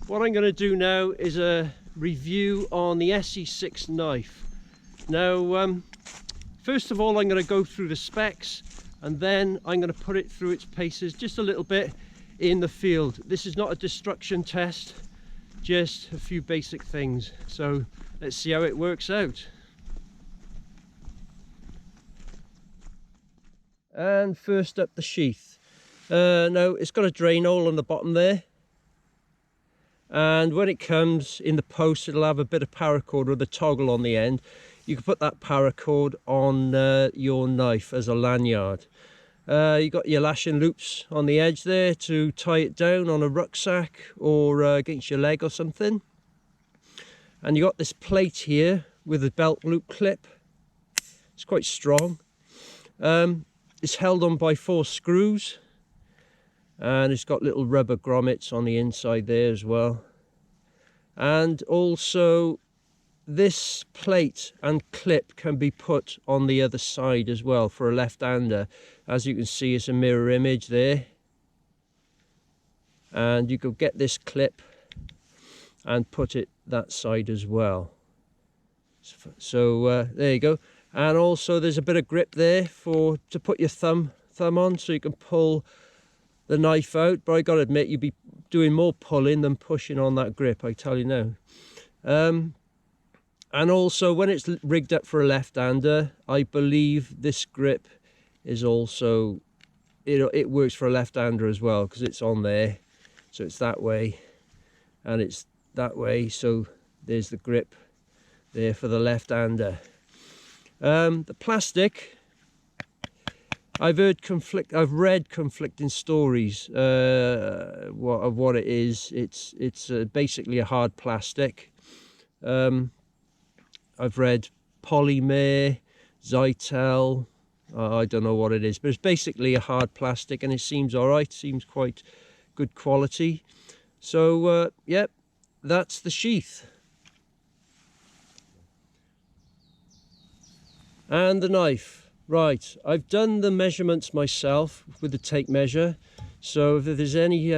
What I'm going to do now is a review on the SE6 knife. Now, first of all, I'm going to go through the specs, and then I'm going to put it through its paces just a little bit in the field. This is not a destruction test, just a few basic things. So let's see how it works out. And first up, the sheath. Now, it's got a drain hole on the bottom there. And when it comes in the post, it'll have a bit of paracord with a toggle on the end. You can put that paracord on your knife as a lanyard. You've got your lashing loops on the edge there to tie it down on a rucksack or against your leg or something. And you got this plate here with a belt loop clip. It's quite strong. It's held on by 4 screws. And it's got little rubber grommets on the inside there as well. And also this plate and clip can be put on the other side as well for a left-hander. As you can see, it's a mirror image there. And you could get this clip and put it that side as well. So there you go. And also there's a bit of grip there to put your thumb on, so you can pull the knife out, but I gotta admit you'd be doing more pulling than pushing on that grip, I tell you now. And also when it's rigged up for a left-hander, I believe this grip is also, it works for a left-hander as well, because it's on there, so it's that way and it's that way, so there's the grip there for the left-hander. The plastic, I've read conflicting stories of what it is. It's basically a hard plastic. I've read polymer, Zytel, I don't know what it is, but it's basically a hard plastic, and it seems all right. Seems quite good quality. So yep, that's the sheath. And the knife. Right, I've done the measurements myself with the tape measure, so if there's any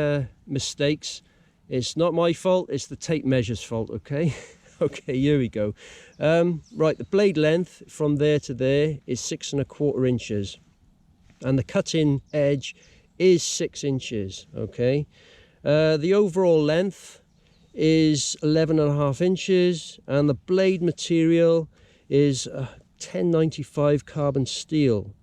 mistakes, it's not my fault, it's the tape measure's fault, okay? Okay, here we go. Right, the blade length from there to there is 6 1/4 inches, and the cutting edge is 6 inches, okay? The overall length is 11.5 inches, and the blade material is 1095 carbon steel.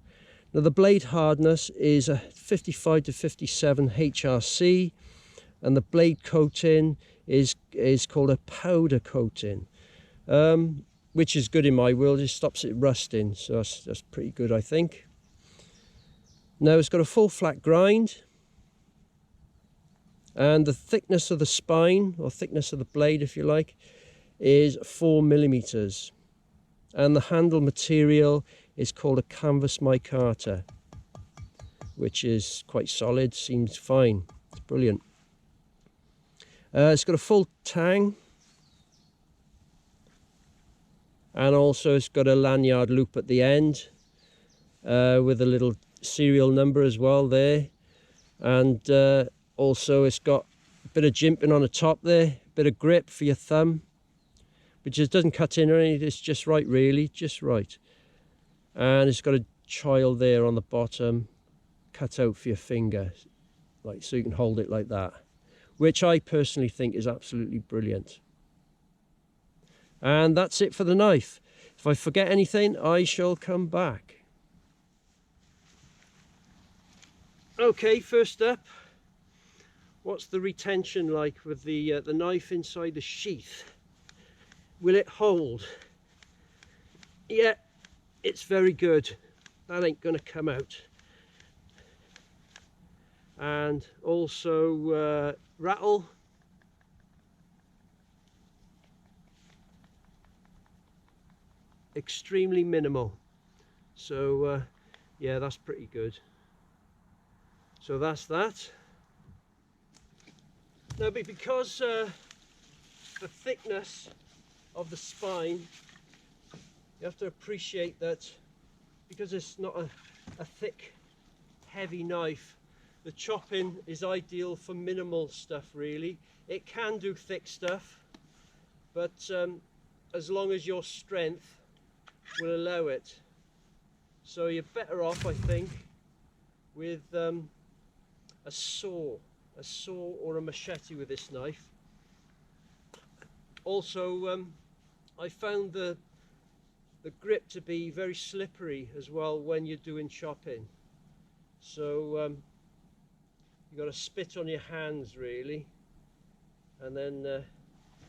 Now the blade hardness is a 55 to 57 HRC, and the blade coating is called a powder coating, which is good in my world. It stops it rusting, so that's pretty good, I think. Now it's got a full flat grind, and the thickness of the spine, or thickness of the blade if you like, is 4 millimeters. And the handle material is called a canvas micarta, which is quite solid, seems fine, it's brilliant. It's got a full tang, and also it's got a lanyard loop at the end with a little serial number as well there, and also it's got a bit of jimping on the top there, a bit of grip for your thumb, which just doesn't cut in or anything, it's just right, really, just right. And it's got a child there on the bottom, cut out for your finger, like so you can hold it like that, which I personally think is absolutely brilliant. And that's it for the knife. If I forget anything, I shall come back. Okay, first up, what's the retention like with the knife inside the sheath? Will it hold? Yeah, it's very good. That ain't gonna come out. And also rattle. Extremely minimal. So yeah, that's pretty good. So that's that. Now, because the thickness of the spine, you have to appreciate that because it's not a thick, heavy knife, the chopping is ideal for minimal stuff really. It can do thick stuff, but as long as your strength will allow it. So you're better off, I think, with a saw or a machete with this knife. Also, I found the grip to be very slippery as well when you're doing chopping. So you've got to spit on your hands really, and then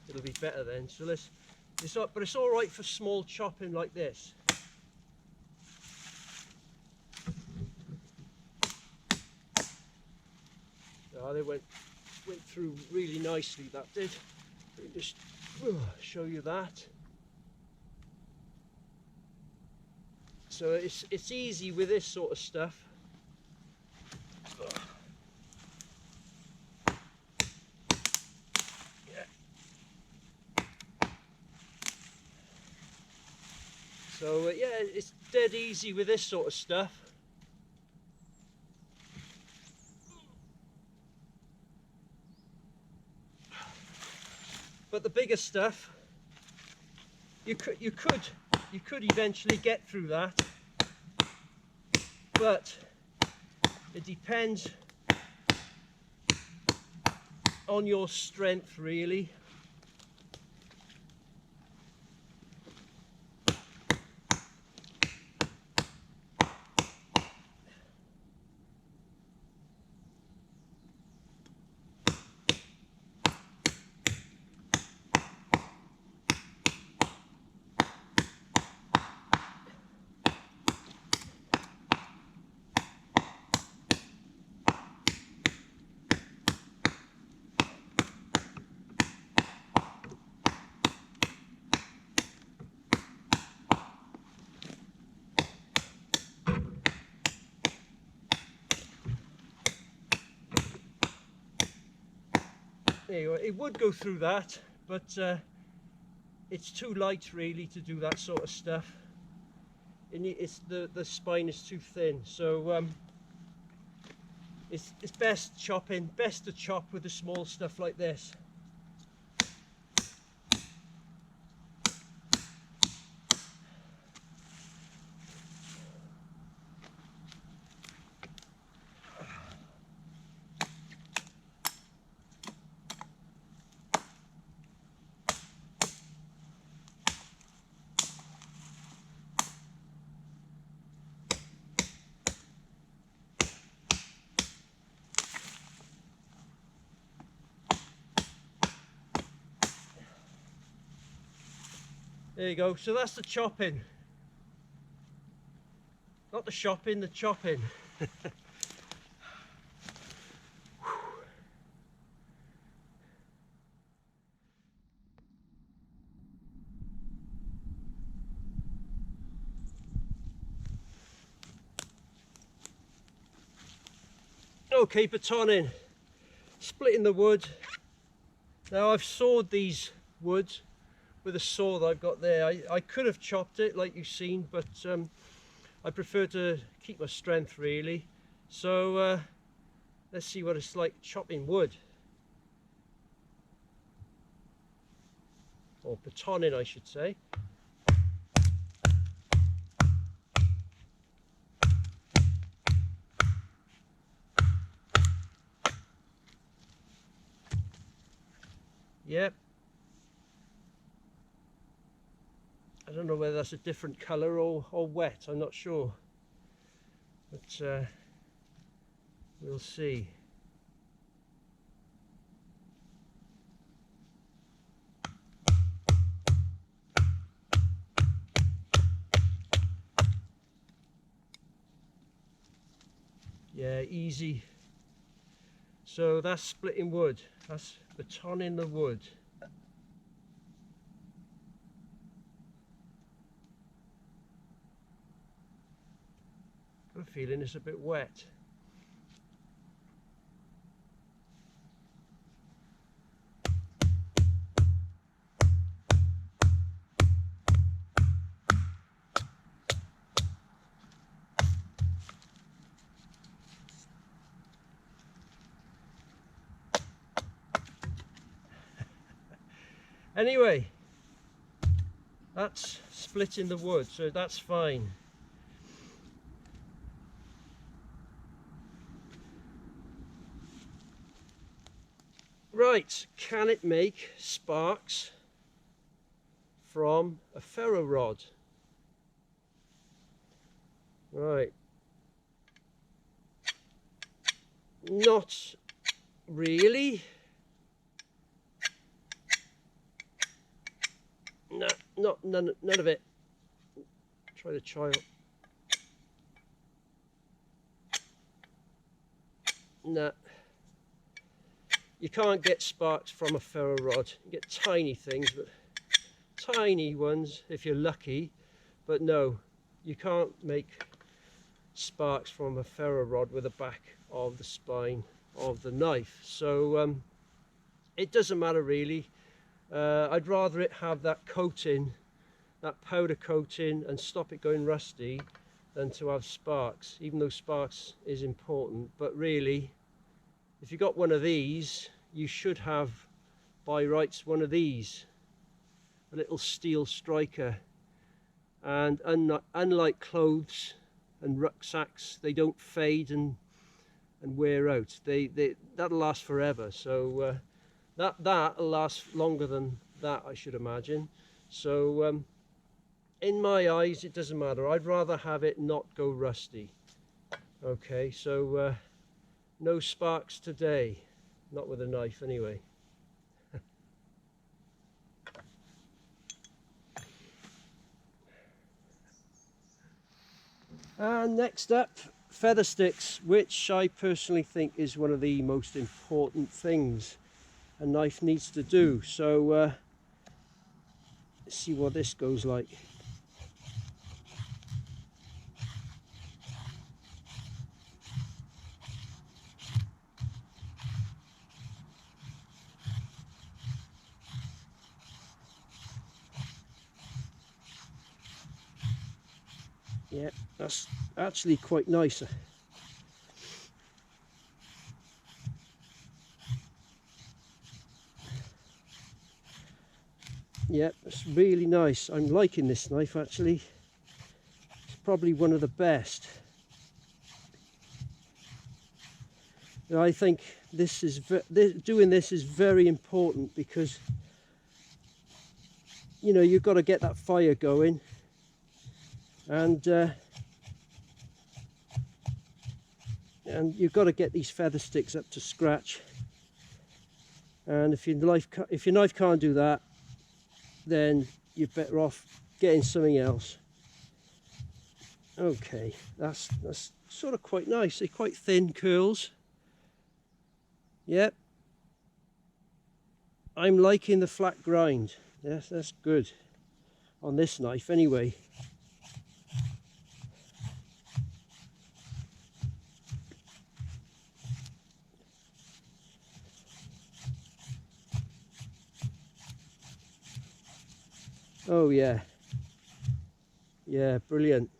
it'll be better then. So but it's all right for small chopping like this. Oh, they went through really nicely, that did. Let me just show you that. So it's easy with this sort of stuff. Yeah. So yeah, it's dead easy with this sort of stuff. But the bigger stuff, you could eventually get through that, but it depends on your strength really. There you go. It would go through that, but it's too light really to do that sort of stuff. The spine is too thin, so it's best to chop with the small stuff like this. There you go, so that's the chopping. Not the shopping, the chopping. Okay, batoning, splitting the wood. Now I've sawed these woods with a saw that I've got there. I could have chopped it like you've seen, but I prefer to keep my strength really. So let's see what it's like chopping wood. Or batoning, I should say. Yep. I don't know whether that's a different colour or wet, I'm not sure. But we'll see. Yeah, easy. So that's splitting wood, that's batoning the wood. Got a feeling it's a bit wet. Anyway, that's splitting the wood, so that's fine. Right, can it make sparks from a ferro rod? Right. Not really. No, none of it. Try the child. Nah. You can't get sparks from a ferro rod. You get tiny things, but tiny ones if you're lucky. But no, you can't make sparks from a ferro rod with the back of the spine of the knife. So it doesn't matter really. I'd rather it have that coating, that powder coating, and stop it going rusty than to have sparks, even though sparks is important. But really, if you got one of these, you should have by rights one of these, a little steel striker. And unlike clothes and rucksacks, they don't fade and wear out. That'll last forever. So that'll last longer than that, I should imagine. So in my eyes, it doesn't matter. I'd rather have it not go rusty. Okay, so no sparks today, not with a knife anyway. And next up, Feathersticks, which I personally think is one of the most important things a knife needs to do. So let's see what this goes like. Yeah, that's actually quite nice. Yeah, it's really nice. I'm liking this knife actually. It's probably one of the best. And I think this is doing this is very important because you know you've got to get that fire going, and you've got to get these feather sticks up to scratch. And if your knife can't do that, then you're better off getting something else. Okay, that's sort of quite nice. They're quite thin curls. Yep. I'm liking the flat grind. Yes, that's good on this knife anyway. Oh yeah. Yeah, brilliant.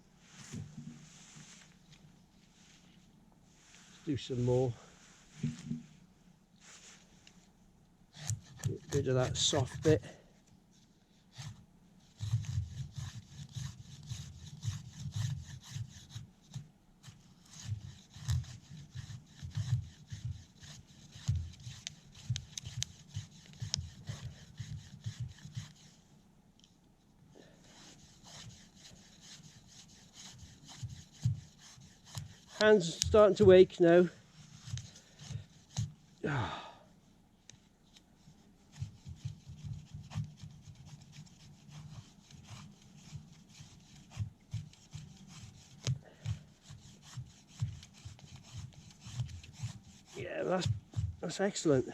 Let's do some more. Get rid of that soft bit. Hands starting to ache now. Yeah, that's excellent.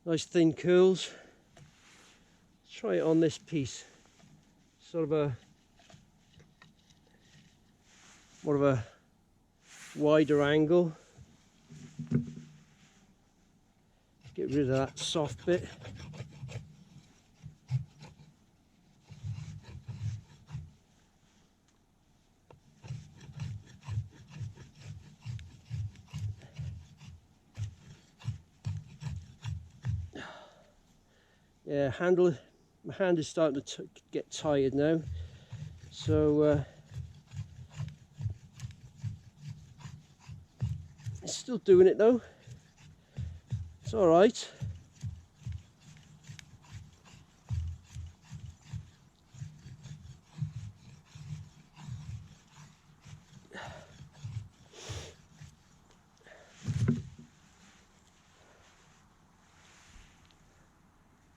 Nice thin curls. Let's try it on this piece. Sort of a more of a wider angle. Get rid of that soft bit. Yeah, my hand is starting to get tired now, so it's still doing it though. It's all right.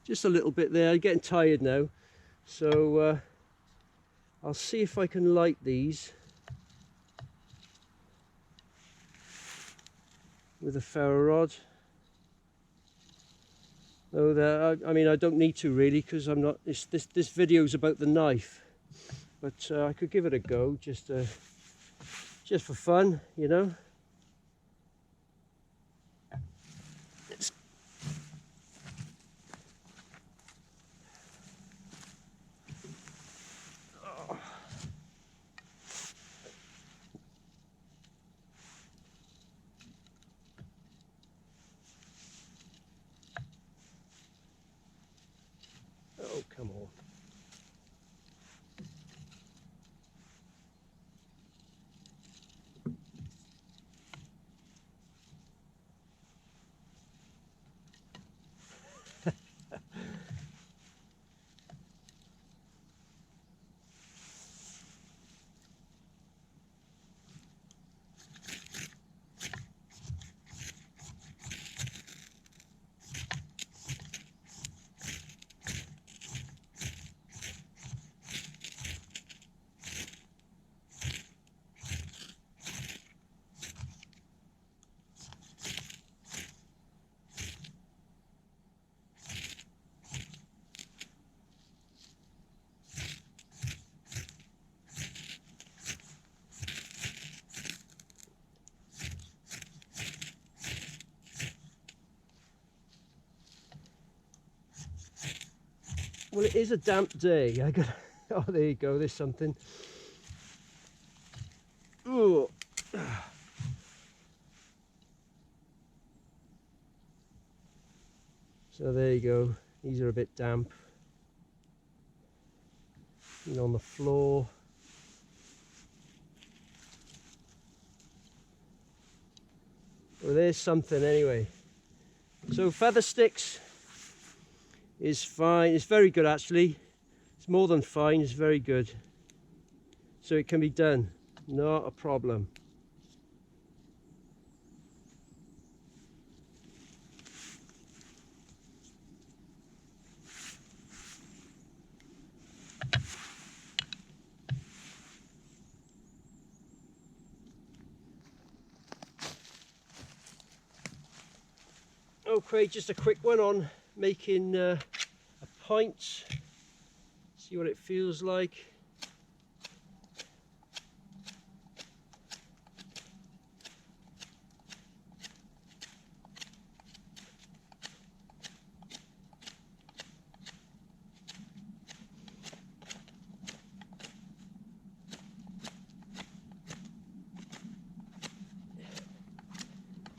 Just a little bit there. I'm getting tired now, so I'll see if I can light these with a ferro rod. Though I mean, I don't need to really, because I'm not. This video is about the knife, but I could give it a go just for fun, you know. Oh, come on. Well, it is a damp day. I got. Oh, there you go. There's something. Ooh. So there you go. These are a bit damp. And on the floor. Well, there's something anyway. So Feathersticks is fine. It's very good actually. It's more than fine. It's very good. So it can be done. Not a problem. Okay, just a quick one on making a pint. See what it feels like.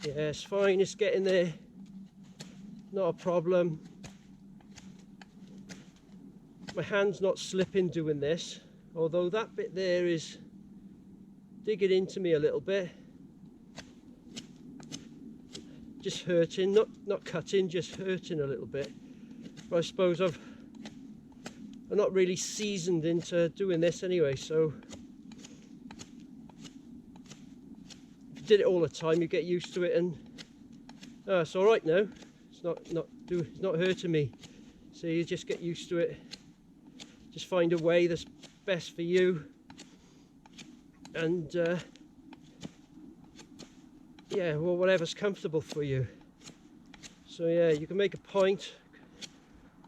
Yeah, it's fine, it's getting there. Not a problem. My hand's not slipping doing this, although that bit there is digging into me a little bit. Just hurting, not cutting, just hurting a little bit. But I suppose I'm not really seasoned into doing this anyway, so if you did it all the time you get used to it, and it's all right now. It's not hurting me. So you just get used to it. Just find a way that's best for you, and yeah, well, whatever's comfortable for you. So yeah, you can make a point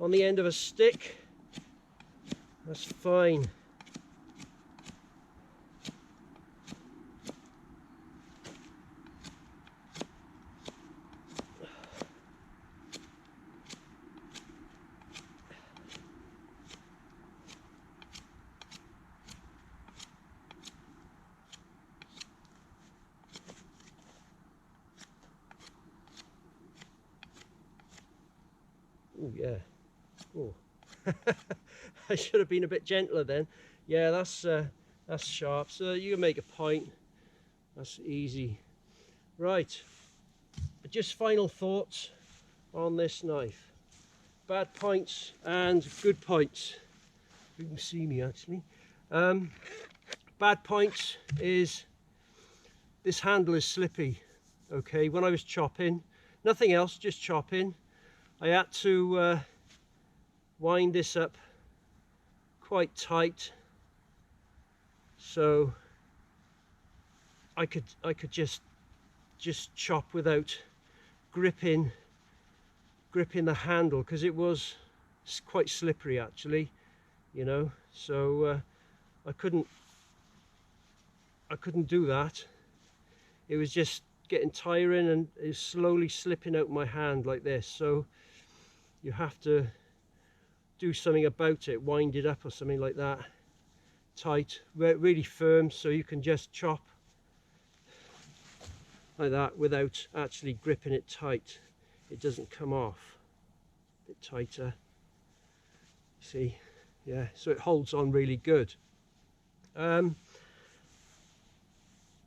on the end of a stick. That's fine. Oh yeah. Oh, I should have been a bit gentler then. Yeah, that's sharp. So you can make a point. That's easy. Right. But just final thoughts on this knife. Bad points and good points. You can see me actually. Bad points is this handle is slippy. Okay, when I was chopping, nothing else, just chopping, I had to wind this up quite tight so I could just chop without gripping the handle, because it was quite slippery actually, you know. So I couldn't do that. It was just getting tiring and it's slowly slipping out my hand like this. So you have to do something about it, wind it up or something like that, tight, really firm, so you can just chop like that without actually gripping it tight. It doesn't come off. A bit tighter, see, yeah, so it holds on really good.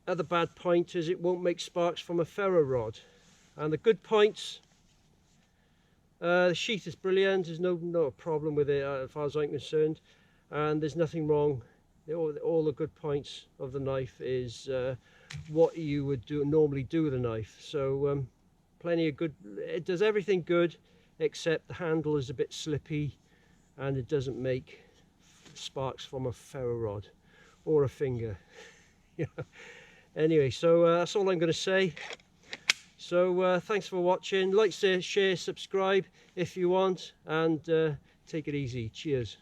Other bad point is it won't make sparks from a ferro rod. And the good points, the sheath is brilliant, there's no problem with it as far as I'm concerned, and there's nothing wrong. All the good points of the knife is what you would normally do with a knife. So plenty of good, it does everything good except the handle is a bit slippy and it doesn't make sparks from a ferro rod or a finger. Anyway, so that's all I'm going to say. So thanks for watching. Like, share, subscribe if you want, and take it easy. Cheers.